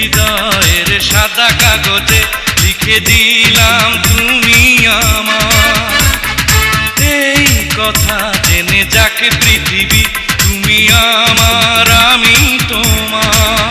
হৃদয়ের সাদা কাগজে লিখে দিলাম তুমি আমার। এই কথা জেনে যাকে পৃথিবী, তুমি আমার আমি তোমার।